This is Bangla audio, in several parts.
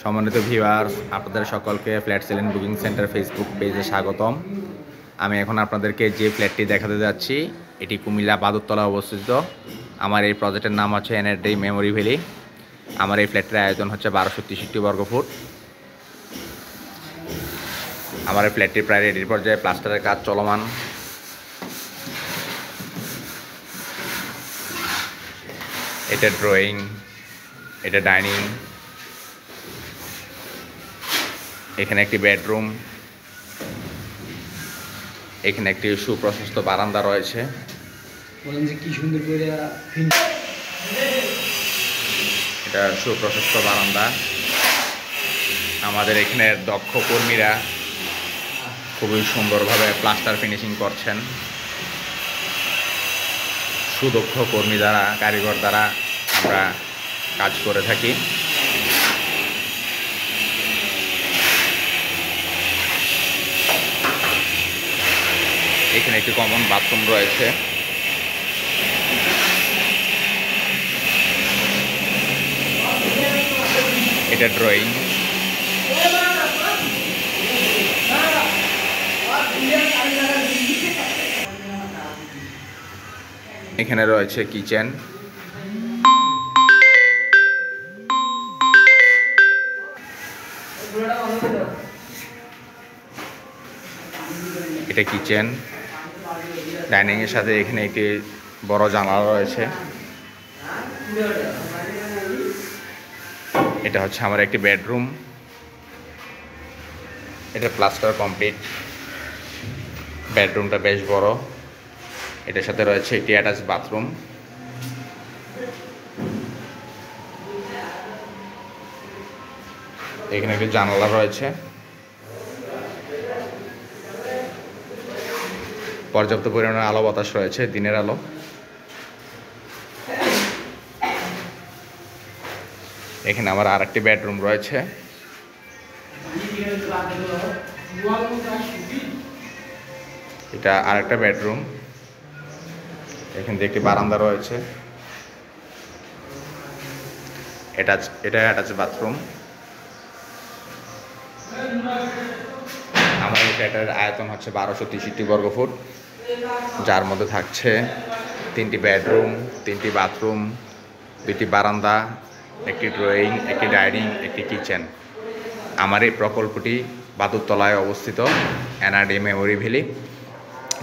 সম্মানিত ভিউয়ার্স, আপনাদের সকলকে flat sale and booking centre Facebook পেজে স্বাগতম। আমি এখন আপনাদেরকে যে ফ্ল্যাটটি দেখাতে যাচ্ছি এটি কুমিল্লা বাদুরতলা অবস্থিত। আমার এই প্রজেক্টের নাম হচ্ছে এনআরডি মেমোরি ভ্যালি। আমার এই ফ্ল্যাটের আয়তন হচ্ছে 1263 বর্গফুট। আমার এই ফ্ল্যাটটি প্রায় রেডির পর্যায়ে, প্লাস্টারের কাজ চলমান। এটা ড্রয়িং, এটা ডাইনিং, এখানে একটি বেডরুম, এখানে একটি সুপ্রশস্ত বারান্দা রয়েছে। বলেন যে কি সুন্দর করে এটা সুপ্রশস্ত বারান্দা। আমাদের এখানে দক্ষ কর্মীরা খুবই সুন্দরভাবে প্লাস্টার ফিনিশিং করছেন। সুদক্ষ কর্মী দ্বারা, কারিগর দ্বারা আমরা কাজ করে থাকি। এখানে একটি কমন বাথরুম রয়েছে। এটা ড্রয়িং, এখানে রয়েছে কিচেন, এটা কিচেন। ডাইনিং এর সাথে এখানে একটি বড় জানালা রয়েছে। এটা হচ্ছে আমার একটি বেডরুম। এটা প্লাস্টার কমপ্লিট। বেডরুমটা বেশ বড়। এটার সাথে রয়েছে একটি অ্যাটাচ বাথরুম। এখানে একটি জানালা রয়েছে। পর্যাপ্ত পরিমাণে আলো বাতাস রয়েছে, দিনের আলো। এখানে আমার আরেকটি বেডরুম রয়েছে। এটা আরেকটা বেডরুম। এখানে একটি বারান্দা রয়েছে। এটা অ্যাটাচ বাথরুম। আমার এই ফ্ল্যাটের আয়তন হচ্ছে 1263 বর্গফুট, যার মধ্যে থাকছে 3টি বেডরুম, 3টি বাথরুম, 2টি বারান্দা, একটি ড্রয়িং, একটি ডাইনিং, একটি কিচেন। আমার এই প্রকল্পটি বাদুরতলায় অবস্থিত, এনআরডি মেমোরি ভ্যালি।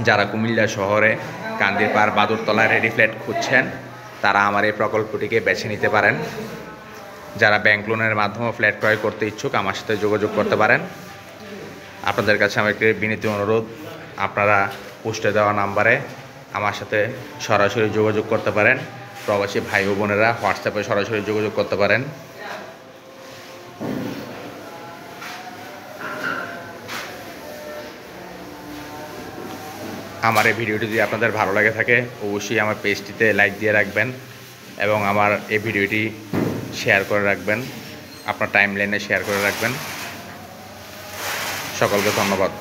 যারা কুমিল্লা শহরে কান্দিরপাড় বাদুরতলায় রেডি ফ্ল্যাট খুঁজছেন তারা আমার এই প্রকল্পটিকে বেছে নিতে পারেন। যারা ব্যাংক লোনের মাধ্যমে ফ্ল্যাট ক্রয় করতে ইচ্ছুক আমার সাথে যোগাযোগ করতে পারেন। আপনাদের কাছে আমার একটি বিনীত অনুরোধ, আপনারা পোস্টে দেওয়া নাম্বারে আমার সাথে সরাসরি যোগাযোগ করতে পারেন। প্রবাসী ভাই ও বোনেরা হোয়াটসঅ্যাপে সরাসরি যোগাযোগ করতে পারেন। আমার এই ভিডিওটি যদি আপনাদের ভালো লাগে থাকে অবশ্যই আমার পেজটিতে লাইক দিয়ে রাখবেন এবং আমার এই ভিডিওটি শেয়ার করে রাখবেন, আপনার টাইমলাইনে শেয়ার করে রাখবেন। সকলকে ধন্যবাদ।